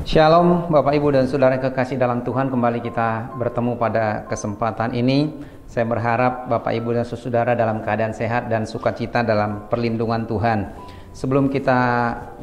Shalom Bapak Ibu dan Saudara kekasih dalam Tuhan, kembali kita bertemu pada kesempatan ini. Saya berharap Bapak Ibu dan Saudara dalam keadaan sehat dan sukacita dalam perlindungan Tuhan. Sebelum kita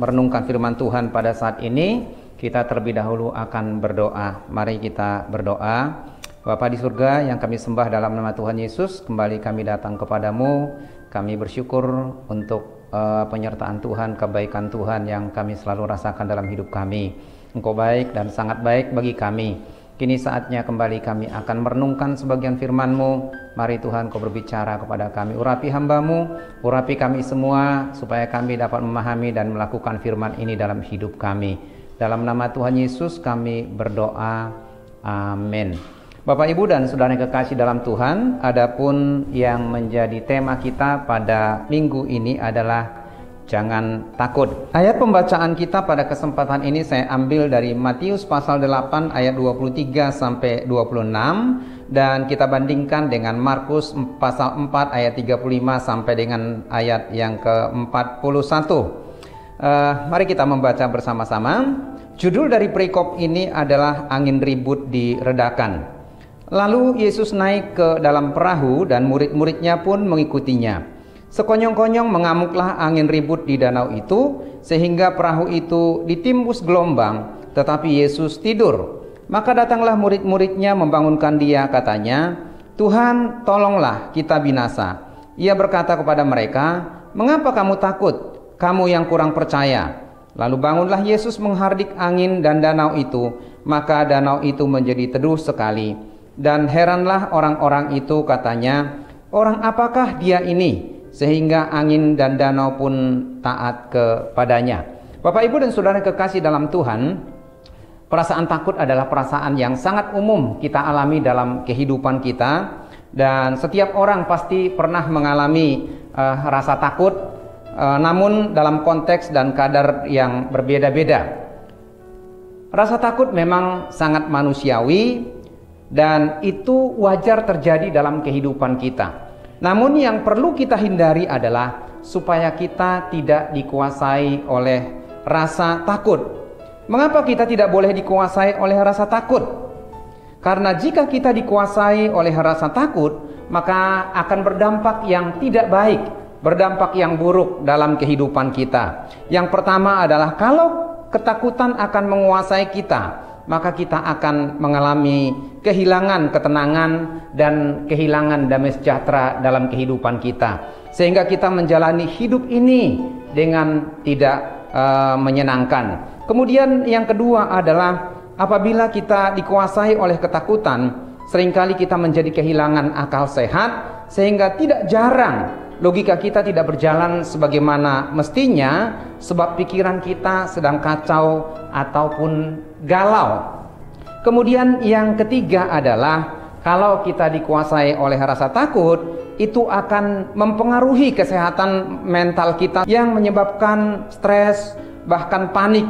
merenungkan firman Tuhan pada saat ini, kita terlebih dahulu akan berdoa. Mari kita berdoa. Bapa di surga yang kami sembah dalam nama Tuhan Yesus, kembali kami datang kepadamu. Kami bersyukur untuk penyertaan Tuhan, kebaikan Tuhan yang kami selalu rasakan dalam hidup kami. Engkau baik dan sangat baik bagi kami. Kini saatnya kembali kami akan merenungkan sebagian firman-Mu. Mari Tuhan Kau berbicara kepada kami. Urapi hamba-Mu, urapi kami semua, supaya kami dapat memahami dan melakukan firman ini dalam hidup kami. Dalam nama Tuhan Yesus kami berdoa. Amin. Bapak Ibu dan Saudara yang kekasih dalam Tuhan, adapun yang menjadi tema kita pada minggu ini adalah jangan takut. Ayat pembacaan kita pada kesempatan ini saya ambil dari Matius pasal 8 ayat 23 sampai 26 dan kita bandingkan dengan Markus pasal 4 ayat 35 sampai dengan ayat yang ke-41. Mari kita membaca bersama-sama. Judul dari perikop ini adalah angin ribut diredakan. Lalu Yesus naik ke dalam perahu dan murid-muridnya pun mengikutinya. Sekonyong-konyong mengamuklah angin ribut di danau itu, sehingga perahu itu ditimbus gelombang, tetapi Yesus tidur. Maka datanglah murid-muridnya membangunkan dia, katanya, "Tuhan, tolonglah, kita binasa." Ia berkata kepada mereka, "Mengapa kamu takut, kamu yang kurang percaya?" Lalu bangunlah Yesus menghardik angin dan danau itu, maka danau itu menjadi teduh sekali. Dan heranlah orang-orang itu, katanya, "Orang apakah dia ini, sehingga angin dan danau pun taat kepadanya?" Bapak Ibu dan Saudara kekasih dalam Tuhan, perasaan takut adalah perasaan yang sangat umum kita alami dalam kehidupan kita. Dan setiap orang pasti pernah mengalami rasa takut, namun dalam konteks dan kadar yang berbeda-beda. Rasa takut memang sangat manusiawi dan itu wajar terjadi dalam kehidupan kita. Namun yang perlu kita hindari adalah supaya kita tidak dikuasai oleh rasa takut. Mengapa kita tidak boleh dikuasai oleh rasa takut? Karena jika kita dikuasai oleh rasa takut, maka akan berdampak yang tidak baik, berdampak yang buruk dalam kehidupan kita. Yang pertama adalah kalau ketakutan akan menguasai kita, maka kita akan mengalami kehilangan ketenangan dan kehilangan damai sejahtera dalam kehidupan kita, sehingga kita menjalani hidup ini dengan tidak menyenangkan. Kemudian yang kedua adalah apabila kita dikuasai oleh ketakutan, seringkali kita menjadi kehilangan akal sehat, sehingga tidak jarang logika kita tidak berjalan sebagaimana mestinya, sebab pikiran kita sedang kacau ataupun galau. Kemudian yang ketiga adalah kalau kita dikuasai oleh rasa takut, itu akan mempengaruhi kesehatan mental kita yang menyebabkan stres, bahkan panik,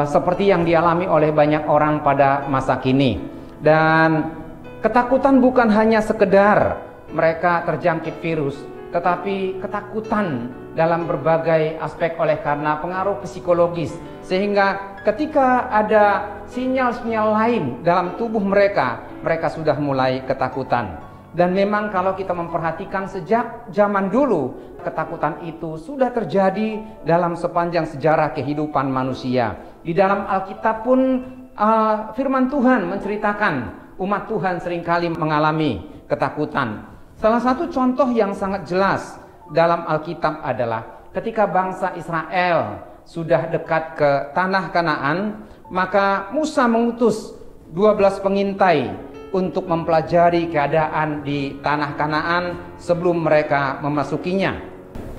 seperti yang dialami oleh banyak orang pada masa kini. Dan ketakutan bukan hanya sekedar mereka terjangkit virus, tetapi ketakutan dalam berbagai aspek oleh karena pengaruh psikologis, sehingga ketika ada sinyal-sinyal lain dalam tubuh mereka sudah mulai ketakutan. Dan memang kalau kita memperhatikan sejak zaman dulu, ketakutan itu sudah terjadi dalam sepanjang sejarah kehidupan manusia. Di dalam Alkitab pun firman Tuhan menceritakan umat Tuhan seringkali mengalami ketakutan. Salah satu contoh yang sangat jelas dalam Alkitab adalah ketika bangsa Israel sudah dekat ke tanah Kanaan, maka Musa mengutus 12 pengintai untuk mempelajari keadaan di tanah Kanaan sebelum mereka memasukinya.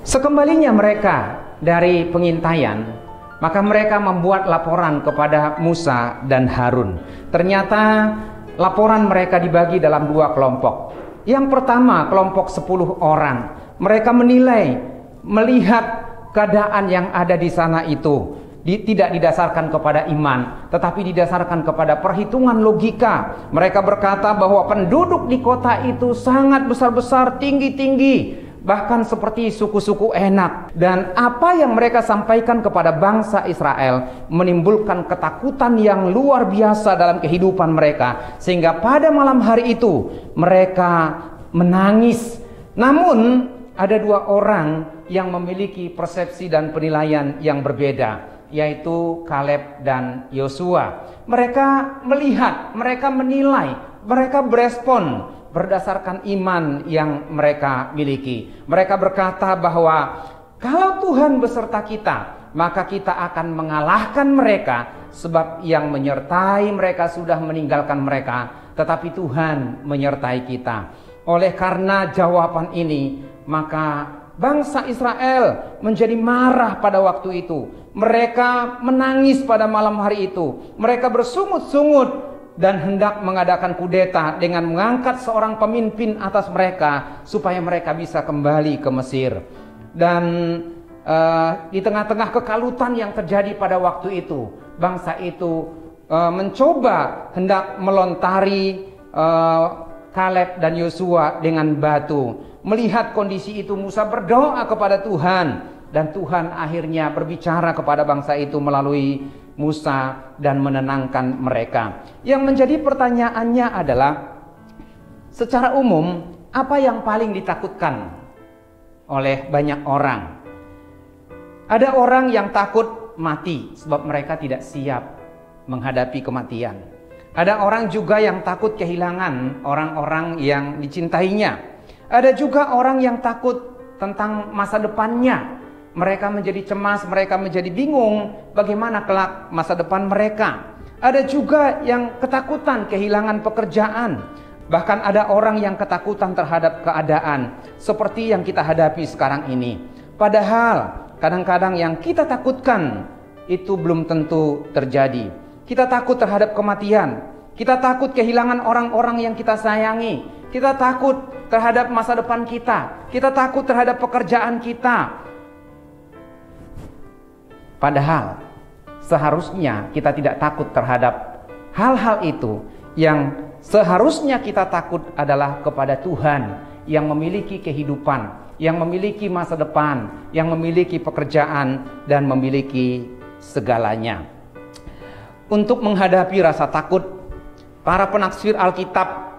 Sekembalinya mereka dari pengintaian, maka mereka membuat laporan kepada Musa dan Harun. Ternyata laporan mereka dibagi dalam dua kelompok. Yang pertama, kelompok 10 orang. Mereka menilai, melihat keadaan yang ada di sana itu tidak didasarkan kepada iman, tetapi didasarkan kepada perhitungan logika. Mereka berkata bahwa penduduk di kota itu sangat besar-besar, tinggi-tinggi. bahkan seperti suku-suku Enak. Dan apa yang mereka sampaikan kepada bangsa Israel menimbulkan ketakutan yang luar biasa dalam kehidupan mereka, sehingga pada malam hari itu mereka menangis. Namun ada dua orang yang memiliki persepsi dan penilaian yang berbeda, yaitu Kaleb dan Yosua. Mereka melihat, mereka menilai, mereka berespon berdasarkan iman yang mereka miliki. Mereka berkata bahwa kalau Tuhan beserta kita, maka kita akan mengalahkan mereka, sebab yang menyertai mereka sudah meninggalkan mereka, tetapi Tuhan menyertai kita. Oleh karena jawaban ini, maka bangsa Israel menjadi marah pada waktu itu. Mereka menangis pada malam hari itu. Mereka bersungut-sungut dan hendak mengadakan kudeta dengan mengangkat seorang pemimpin atas mereka supaya mereka bisa kembali ke Mesir. Dan di tengah-tengah kekalutan yang terjadi pada waktu itu, bangsa itu mencoba hendak melontari Kaleb dan Yosua dengan batu. Melihat kondisi itu, Musa berdoa kepada Tuhan, dan Tuhan akhirnya berbicara kepada bangsa itu melalui Musa dan menenangkan mereka. Yang menjadi pertanyaannya adalah, secara umum apa yang paling ditakutkan oleh banyak orang? Ada orang yang takut mati sebab mereka tidak siap menghadapi kematian. Ada orang juga yang takut kehilangan orang-orang yang dicintainya. Ada juga orang yang takut tentang masa depannya. Mereka menjadi cemas, mereka menjadi bingung bagaimana kelak masa depan mereka. Ada juga yang ketakutan kehilangan pekerjaan. Bahkan ada orang yang ketakutan terhadap keadaan seperti yang kita hadapi sekarang ini. Padahal kadang-kadang yang kita takutkan itu belum tentu terjadi. Kita takut terhadap kematian. Kita takut kehilangan orang-orang yang kita sayangi. Kita takut terhadap masa depan kita. Kita takut terhadap pekerjaan kita. Padahal seharusnya kita tidak takut terhadap hal-hal itu. Yang seharusnya kita takut adalah kepada Tuhan yang memiliki kehidupan, yang memiliki masa depan, yang memiliki pekerjaan, dan memiliki segalanya. Untuk menghadapi rasa takut, para penaksir Alkitab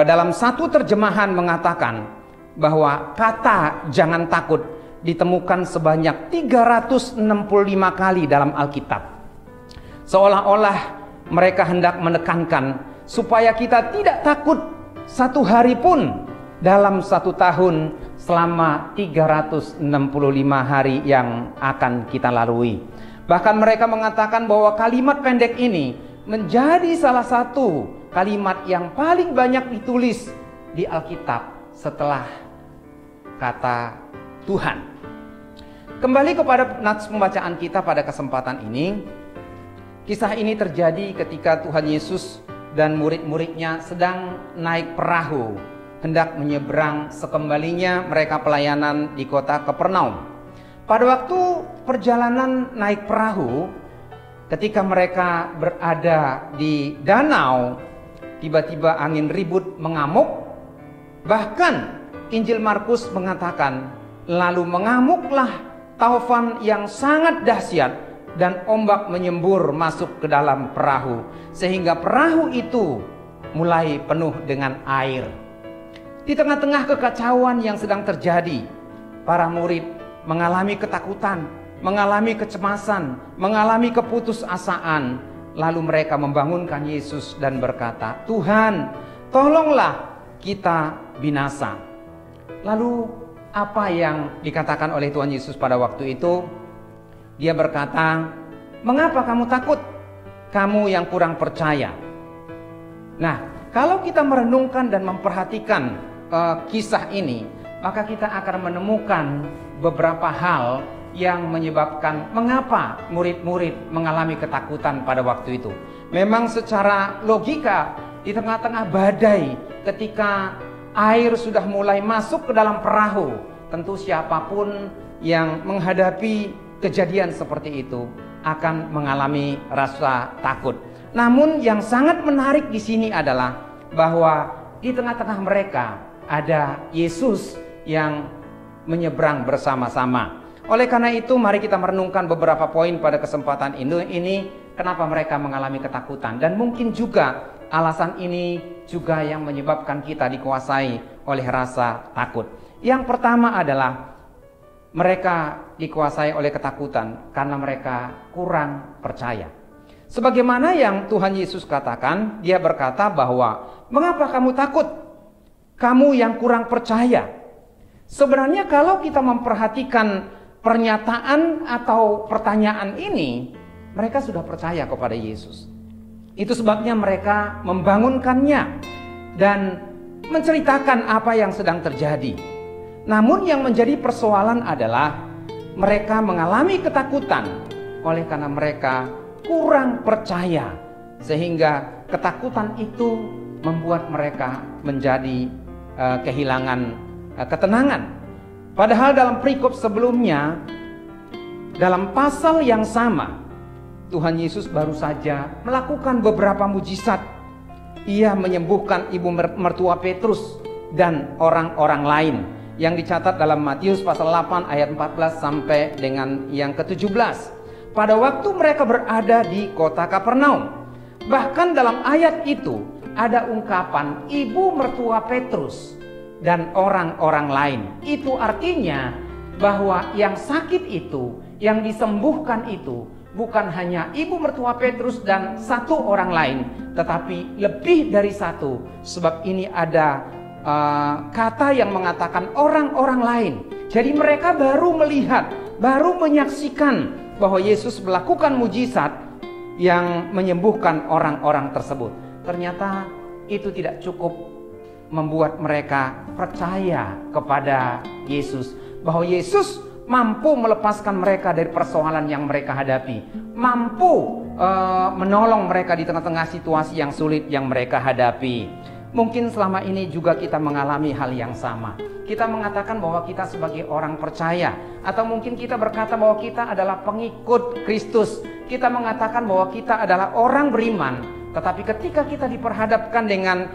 dalam satu terjemahan mengatakan bahwa kata jangan takut ditemukan sebanyak 365 kali dalam Alkitab. Seolah-olah mereka hendak menekankan supaya kita tidak takut satu hari pun dalam satu tahun selama 365 hari yang akan kita lalui. Bahkan mereka mengatakan bahwa kalimat pendek ini menjadi salah satu kalimat yang paling banyak ditulis di Alkitab setelah kata Tuhan. Kembali kepada nats pembacaan kita pada kesempatan ini. Kisah ini terjadi ketika Tuhan Yesus dan murid-muridnya sedang naik perahu, hendak menyeberang sekembalinya mereka pelayanan di kota Kapernaum. Pada waktu perjalanan naik perahu, ketika mereka berada di danau, tiba-tiba angin ribut mengamuk. Bahkan Injil Markus mengatakan, lalu mengamuklah taufan yang sangat dahsyat dan ombak menyembur masuk ke dalam perahu, sehingga perahu itu mulai penuh dengan air. Di tengah-tengah kekacauan yang sedang terjadi, para murid mengalami ketakutan, mengalami kecemasan, mengalami keputusasaan. Lalu mereka membangunkan Yesus dan berkata, Tuhan, tolonglah kita binasa. Lalu apa yang dikatakan oleh Tuhan Yesus pada waktu itu? Dia berkata, mengapa kamu takut? Kamu yang kurang percaya. Nah, kalau kita merenungkan dan memperhatikan kisah ini, maka kita akan menemukan beberapa hal yang menyebabkan mengapa murid-murid mengalami ketakutan pada waktu itu. Memang secara logika, di tengah-tengah badai, ketika air sudah mulai masuk ke dalam perahu, tentu siapapun yang menghadapi kejadian seperti itu akan mengalami rasa takut. Namun yang sangat menarik di sini adalah bahwa di tengah-tengah mereka ada Yesus yang menyeberang bersama-sama. Oleh karena itu, mari kita merenungkan beberapa poin pada kesempatan ini, kenapa mereka mengalami ketakutan. Dan mungkin juga alasan ini juga yang menyebabkan kita dikuasai oleh rasa takut. Yang pertama adalah mereka dikuasai oleh ketakutan karena mereka kurang percaya. Sebagaimana yang Tuhan Yesus katakan, dia berkata bahwa, "Mengapa kamu takut? Kamu yang kurang percaya." Sebenarnya kalau kita memperhatikan pernyataan atau pertanyaan ini, mereka sudah percaya kepada Yesus. Itu sebabnya mereka membangunkannya dan menceritakan apa yang sedang terjadi. Namun yang menjadi persoalan adalah mereka mengalami ketakutan oleh karena mereka kurang percaya, sehingga ketakutan itu membuat mereka menjadi kehilangan ketenangan. Padahal dalam perikop sebelumnya, dalam pasal yang sama, Tuhan Yesus baru saja melakukan beberapa mujizat. Ia menyembuhkan ibu mertua Petrus dan orang-orang lain yang dicatat dalam Matius pasal 8 ayat 14 sampai dengan yang ke-17. Pada waktu mereka berada di kota Kapernaum. Bahkan dalam ayat itu ada ungkapan ibu mertua Petrus dan orang-orang lain. Itu artinya bahwa yang sakit itu, yang disembuhkan itu bukan hanya ibu mertua Petrus dan satu orang lain, tetapi lebih dari satu. Sebab ini ada kata yang mengatakan orang-orang lain. Jadi mereka baru melihat, baru menyaksikan bahwa Yesus melakukan mujizat yang menyembuhkan orang-orang tersebut. Ternyata itu tidak cukup membuat mereka percaya kepada Yesus, bahwa Yesus mampu melepaskan mereka dari persoalan yang mereka hadapi, mampu menolong mereka di tengah-tengah situasi yang sulit yang mereka hadapi. Mungkin selama ini juga kita mengalami hal yang sama. Kita mengatakan bahwa kita sebagai orang percaya, atau mungkin kita berkata bahwa kita adalah pengikut Kristus. Kita mengatakan bahwa kita adalah orang beriman. Tetapi ketika kita diperhadapkan dengan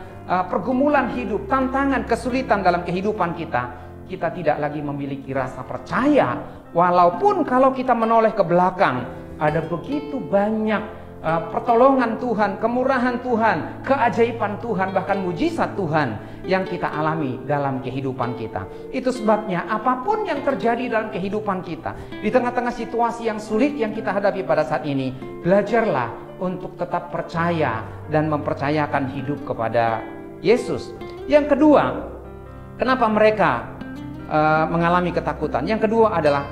pergumulan hidup, tantangan, kesulitan dalam kehidupan kita, kita tidak lagi memiliki rasa percaya. Walaupun kalau kita menoleh ke belakang, ada begitu banyak pertolongan Tuhan, kemurahan Tuhan, keajaiban Tuhan, bahkan mujizat Tuhan yang kita alami dalam kehidupan kita. Itu sebabnya apapun yang terjadi dalam kehidupan kita, di tengah-tengah situasi yang sulit yang kita hadapi pada saat ini, belajarlah untuk tetap percaya dan mempercayakan hidup kepada Yesus. Yang kedua, kenapa mereka mengalami ketakutan? Yang kedua adalah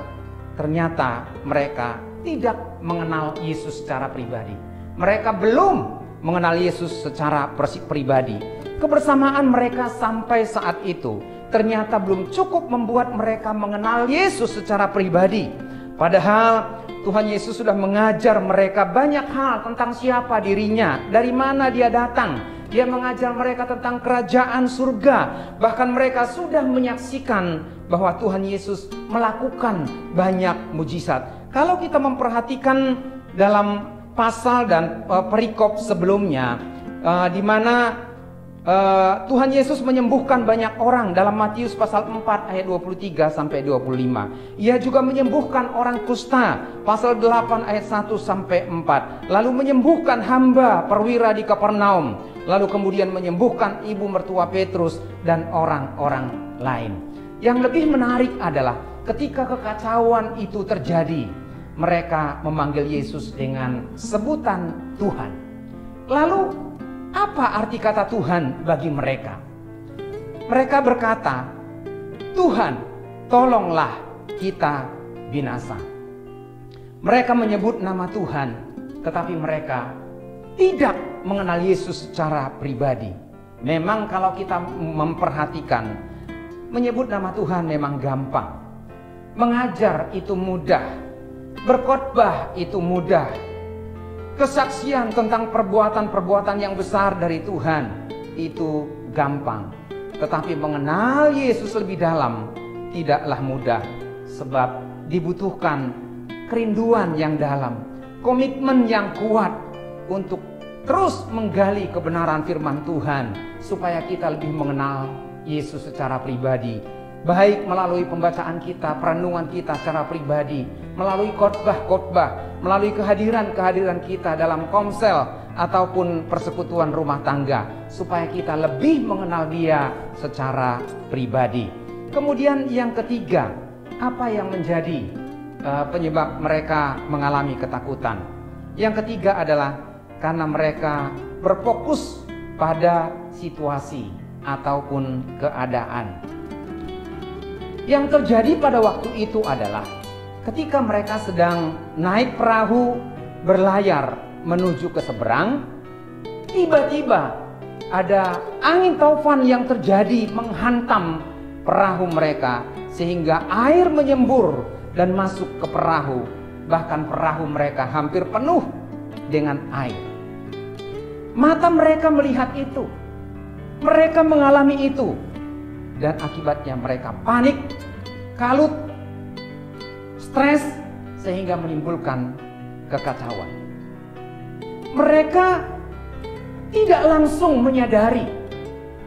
ternyata mereka tidak mengenal Yesus secara pribadi. Mereka belum mengenal Yesus secara pribadi. Kebersamaan mereka sampai saat itu ternyata belum cukup membuat mereka mengenal Yesus secara pribadi. Padahal Tuhan Yesus sudah mengajar mereka banyak hal tentang siapa dirinya, dari mana dia datang. Dia mengajar mereka tentang kerajaan surga. Bahkan mereka sudah menyaksikan bahwa Tuhan Yesus melakukan banyak mujizat. Kalau kita memperhatikan dalam pasal dan perikop sebelumnya, di mana Tuhan Yesus menyembuhkan banyak orang dalam Matius pasal 4 ayat 23 sampai 25. Ia juga menyembuhkan orang kusta pasal 8 ayat 1 sampai 4. Lalu menyembuhkan hamba perwira di Kapernaum. Lalu kemudian menyembuhkan ibu mertua Petrus dan orang-orang lain. Yang lebih menarik adalah ketika kekacauan itu terjadi, mereka memanggil Yesus dengan sebutan Tuhan. Lalu apa arti kata Tuhan bagi mereka? Mereka berkata, "Tuhan, tolonglah kita binasa." Mereka menyebut nama Tuhan, tetapi mereka tidak mengenal Yesus secara pribadi. Memang kalau kita memperhatikan, menyebut nama Tuhan memang gampang. Mengajar itu mudah. Berkhotbah itu mudah. Kesaksian tentang perbuatan-perbuatan yang besar dari Tuhan itu gampang. Tetapi mengenal Yesus lebih dalam tidaklah mudah. Sebab dibutuhkan kerinduan yang dalam, komitmen yang kuat untuk terus menggali kebenaran firman Tuhan, supaya kita lebih mengenal Yesus secara pribadi. baik melalui pembacaan kita, perenungan kita secara pribadi, melalui khotbah-khotbah, melalui kehadiran-kehadiran kita dalam komsel ataupun persekutuan rumah tangga, supaya kita lebih mengenal Dia secara pribadi. Kemudian yang ketiga, apa yang menjadi penyebab mereka mengalami ketakutan? Yang ketiga adalah karena mereka berfokus pada situasi ataupun keadaan. Yang terjadi pada waktu itu adalah ketika mereka sedang naik perahu berlayar menuju ke seberang, tiba-tiba ada angin taufan yang terjadi menghantam perahu mereka sehingga air menyembur dan masuk ke perahu. Bahkan perahu mereka hampir penuh dengan air. Mata mereka melihat itu, mereka mengalami itu, dan akibatnya mereka panik, kalut, stres, sehingga menimbulkan kekacauan. Mereka tidak langsung menyadari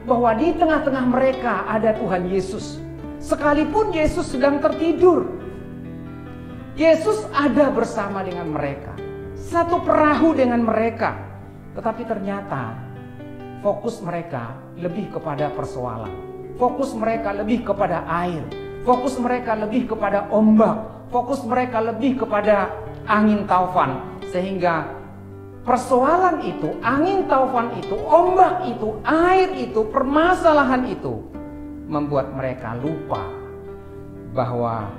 bahwa di tengah-tengah mereka ada Tuhan Yesus. Sekalipun Yesus sedang tertidur, Yesus ada bersama dengan mereka, satu perahu dengan mereka. Tetapi ternyata fokus mereka lebih kepada persoalan, fokus mereka lebih kepada air, fokus mereka lebih kepada ombak, fokus mereka lebih kepada angin taufan. Sehingga persoalan itu, angin taufan itu, ombak itu, air itu, permasalahan itu membuat mereka lupa bahwa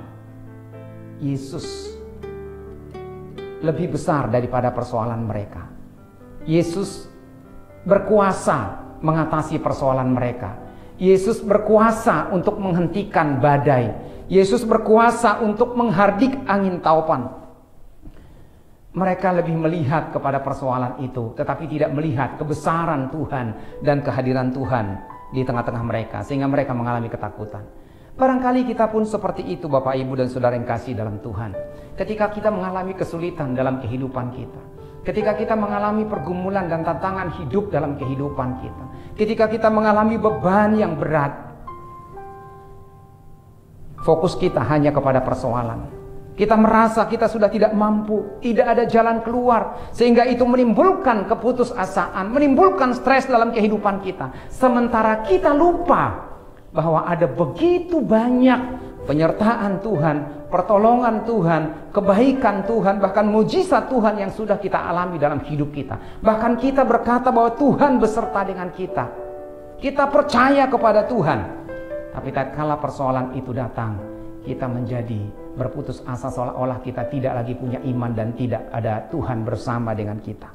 Yesus lebih besar daripada persoalan mereka. Yesus berkuasa mengatasi persoalan mereka. Yesus berkuasa untuk menghentikan badai. Yesus berkuasa untuk menghardik angin taufan. Mereka lebih melihat kepada persoalan itu, tetapi tidak melihat kebesaran Tuhan dan kehadiran Tuhan di tengah-tengah mereka, sehingga mereka mengalami ketakutan. Barangkali kita pun seperti itu, Bapak, Ibu, dan Saudara yang kasih dalam Tuhan. Ketika kita mengalami kesulitan dalam kehidupan kita, ketika kita mengalami pergumulan dan tantangan hidup dalam kehidupan kita, ketika kita mengalami beban yang berat, fokus kita hanya kepada persoalan. Kita merasa kita sudah tidak mampu, tidak ada jalan keluar, sehingga itu menimbulkan keputusasaan, menimbulkan stres dalam kehidupan kita. Sementara kita lupa bahwa ada begitu banyak penyertaan Tuhan, pertolongan Tuhan, kebaikan Tuhan, bahkan mujizat Tuhan yang sudah kita alami dalam hidup kita. Bahkan kita berkata bahwa Tuhan beserta dengan kita. Kita percaya kepada Tuhan. Tapi tatkala persoalan itu datang, kita menjadi berputus asa, seolah-olah kita tidak lagi punya iman dan tidak ada Tuhan bersama dengan kita.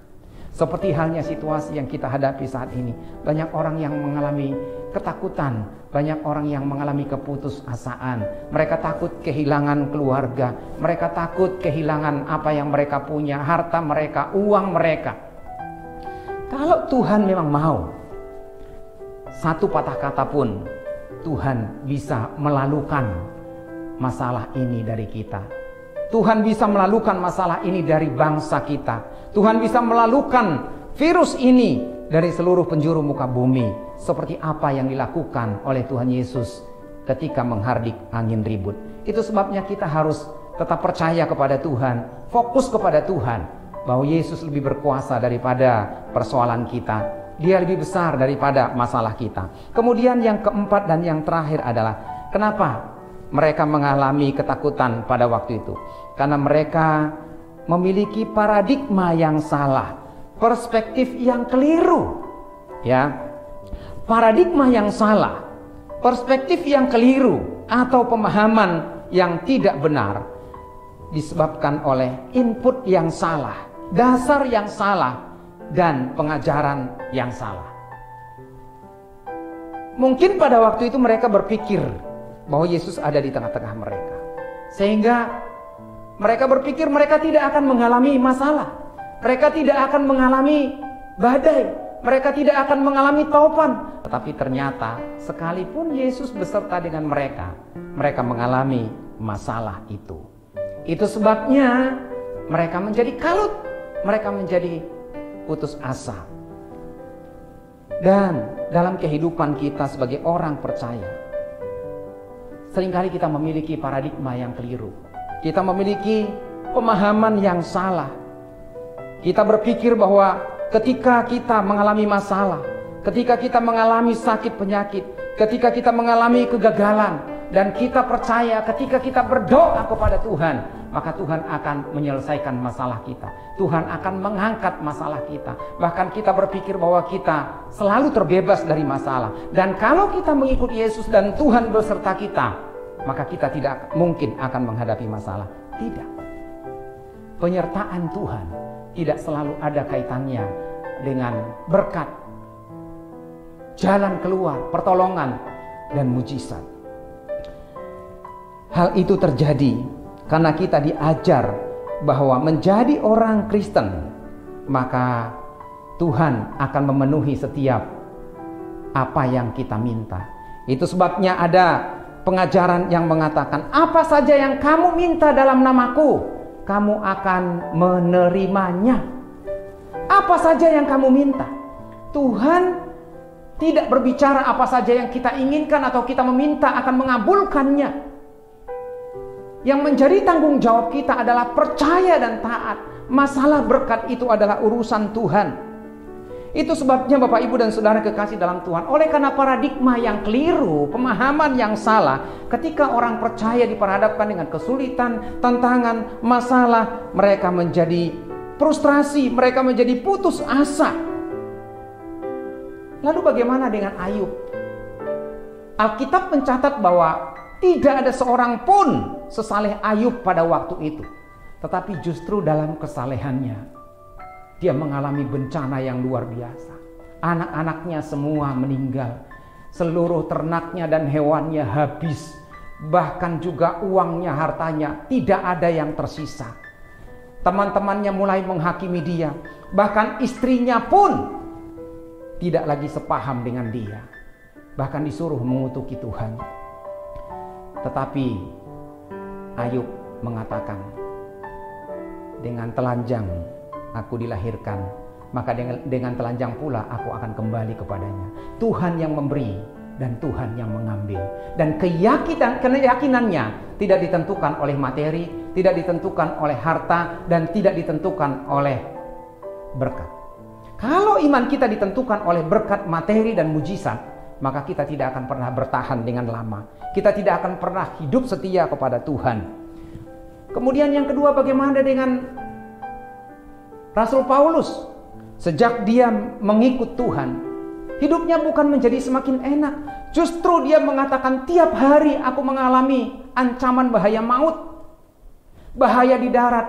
Seperti halnya situasi yang kita hadapi saat ini. Banyak orang yang mengalami ketakutan, banyak orang yang mengalami keputusasaan. Mereka takut kehilangan keluarga, mereka takut kehilangan apa yang mereka punya, harta mereka, uang mereka. Kalau Tuhan memang mau, satu patah kata pun Tuhan bisa melalukan masalah ini dari kita. Tuhan bisa melalukan masalah ini dari bangsa kita. Tuhan bisa melalukan virus ini dari seluruh penjuru muka bumi, seperti apa yang dilakukan oleh Tuhan Yesus ketika menghardik angin ribut. Itu sebabnya kita harus tetap percaya kepada Tuhan, fokus kepada Tuhan, bahwa Yesus lebih berkuasa daripada persoalan kita. Dia lebih besar daripada masalah kita. Kemudian yang keempat dan yang terakhir adalah, kenapa mereka mengalami ketakutan pada waktu itu? Karena mereka memiliki paradigma yang salah, perspektif yang keliru, ya. Paradigma yang salah, perspektif yang keliru, atau pemahaman yang tidak benar disebabkan oleh input yang salah, dasar yang salah, dan pengajaran yang salah. Mungkin pada waktu itu mereka berpikir bahwa Yesus ada di tengah-tengah mereka, sehingga mereka berpikir mereka tidak akan mengalami masalah, mereka tidak akan mengalami badai, mereka tidak akan mengalami taufan. Tetapi ternyata sekalipun Yesus beserta dengan mereka, mereka mengalami masalah itu. Itu sebabnya mereka menjadi kalut, mereka menjadi putus asa. Dan dalam kehidupan kita sebagai orang percaya, Seringkali kita memiliki paradigma yang keliru. Kita memiliki pemahaman yang salah. Kita berpikir bahwa ketika kita mengalami masalah, ketika kita mengalami sakit penyakit, ketika kita mengalami kegagalan, dan kita percaya ketika kita berdoa kepada Tuhan, maka Tuhan akan menyelesaikan masalah kita. Tuhan akan mengangkat masalah kita. Bahkan kita berpikir bahwa kita selalu terbebas dari masalah. Dan kalau kita mengikuti Yesus dan Tuhan beserta kita, maka kita tidak mungkin akan menghadapi masalah. Tidak. Penyertaan Tuhan tidak selalu ada kaitannya dengan berkat, jalan keluar, pertolongan, dan mujizat. Hal itu terjadi karena kita diajar bahwa menjadi orang Kristen, maka Tuhan akan memenuhi setiap apa yang kita minta. Itu sebabnya ada pengajaran yang mengatakan, apa saja yang kamu minta dalam namaku, kamu akan menerimanya. Apa saja yang kamu minta. Tuhan tidak berbicara apa saja yang kita inginkan atau kita meminta akan mengabulkannya. Yang menjadi tanggung jawab kita adalah percaya dan taat. Masalah berkat itu adalah urusan Tuhan. Itu sebabnya Bapak Ibu dan Saudara kekasih dalam Tuhan, oleh karena paradigma yang keliru, pemahaman yang salah, ketika orang percaya diperhadapkan dengan kesulitan, tantangan, masalah, mereka menjadi frustrasi, mereka menjadi putus asa. Lalu bagaimana dengan Ayub? Alkitab mencatat bahwa tidak ada seorang pun sesaleh Ayub pada waktu itu. Tetapi justru dalam kesalehannya, dia mengalami bencana yang luar biasa. Anak-anaknya semua meninggal. Seluruh ternaknya dan hewannya habis. Bahkan juga uangnya, hartanya, tidak ada yang tersisa. Teman-temannya mulai menghakimi dia. Bahkan istrinya pun tidak lagi sepaham dengan dia. Bahkan disuruh mengutuki Tuhan. Tetapi Ayub mengatakan, dengan telanjang aku dilahirkan, maka dengan telanjang pula aku akan kembali kepadanya. Tuhan yang memberi dan Tuhan yang mengambil. Dan keyakinannya tidak ditentukan oleh materi, tidak ditentukan oleh harta, dan tidak ditentukan oleh berkat. Kalau iman kita ditentukan oleh berkat, materi, dan mujizat, maka kita tidak akan pernah bertahan dengan lama. Kita tidak akan pernah hidup setia kepada Tuhan. Kemudian yang kedua, bagaimana dengan Rasul Paulus? Sejak dia mengikut Tuhan, hidupnya bukan menjadi semakin enak. Justru dia mengatakan, tiap hari aku mengalami ancaman bahaya maut. Bahaya di darat,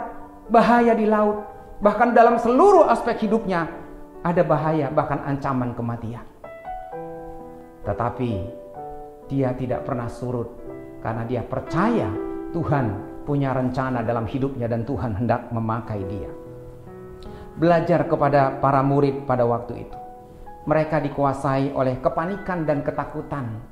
bahaya di laut. Bahkan dalam seluruh aspek hidupnya ada bahaya, bahkan ancaman kematian. Tetapi dia tidak pernah surut karena dia percaya Tuhan punya rencana dalam hidupnya dan Tuhan hendak memakai dia. Belajar kepada para murid pada waktu itu. Mereka dikuasai oleh kepanikan dan ketakutan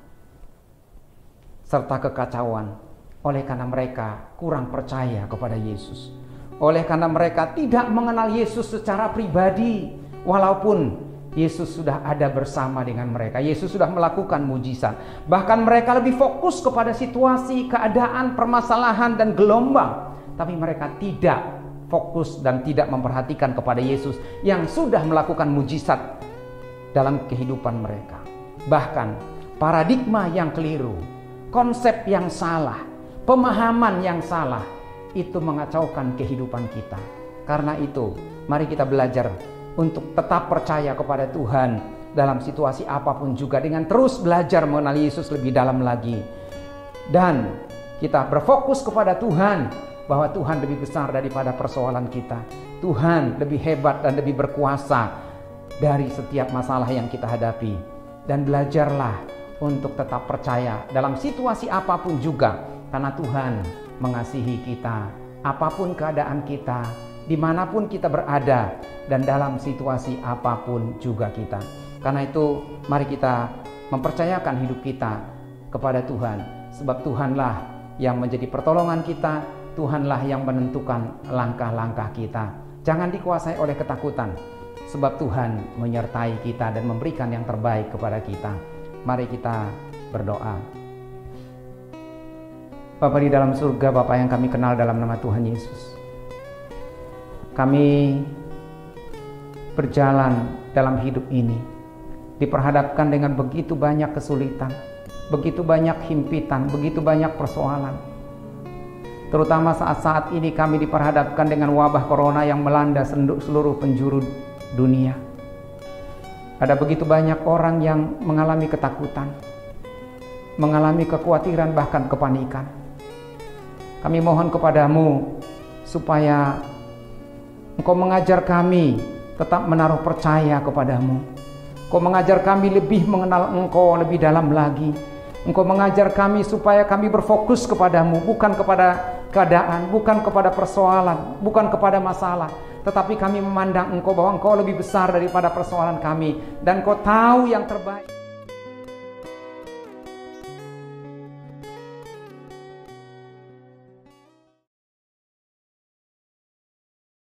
serta kekacauan oleh karena mereka kurang percaya kepada Yesus. Oleh karena mereka tidak mengenal Yesus secara pribadi, walaupun Yesus sudah ada bersama dengan mereka. Yesus sudah melakukan mujizat. Bahkan mereka lebih fokus kepada situasi, keadaan, permasalahan, dan gelombang. Tapi mereka tidak fokus dan tidak memperhatikan kepada Yesus yang sudah melakukan mujizat dalam kehidupan mereka. Bahkan paradigma yang keliru, konsep yang salah, pemahaman yang salah, itu mengacaukan kehidupan kita. Karena itu, mari kita belajar untuk tetap percaya kepada Tuhan dalam situasi apapun juga, dengan terus belajar mengenal Yesus lebih dalam lagi. Dan kita berfokus kepada Tuhan, bahwa Tuhan lebih besar daripada persoalan kita. Tuhan lebih hebat dan lebih berkuasa dari setiap masalah yang kita hadapi. Dan belajarlah untuk tetap percaya dalam situasi apapun juga, karena Tuhan mengasihi kita, apapun keadaan kita, dimanapun kita berada, dan dalam situasi apapun juga kita. Karena itu mari kita mempercayakan hidup kita kepada Tuhan, sebab Tuhanlah yang menjadi pertolongan kita, Tuhanlah yang menentukan langkah-langkah kita. Jangan dikuasai oleh ketakutan, sebab Tuhan menyertai kita dan memberikan yang terbaik kepada kita. Mari kita berdoa. Bapa di dalam surga, Bapa yang kami kenal dalam nama Tuhan Yesus. Kami berjalan dalam hidup ini, diperhadapkan dengan begitu banyak kesulitan, begitu banyak himpitan, begitu banyak persoalan. Terutama saat-saat ini kami diperhadapkan dengan wabah corona yang melanda seluruh penjuru dunia. Ada begitu banyak orang yang mengalami ketakutan, mengalami kekhawatiran, bahkan kepanikan. Kami mohon kepadamu supaya Engkau mengajar kami tetap menaruh percaya kepadamu. Engkau mengajar kami lebih mengenal Engkau lebih dalam lagi. Engkau mengajar kami supaya kami berfokus kepadamu, bukan kepada keadaan, bukan kepada persoalan, bukan kepada masalah, tetapi kami memandang Engkau bahwa Engkau lebih besar daripada persoalan kami, dan Engkau tahu yang terbaik.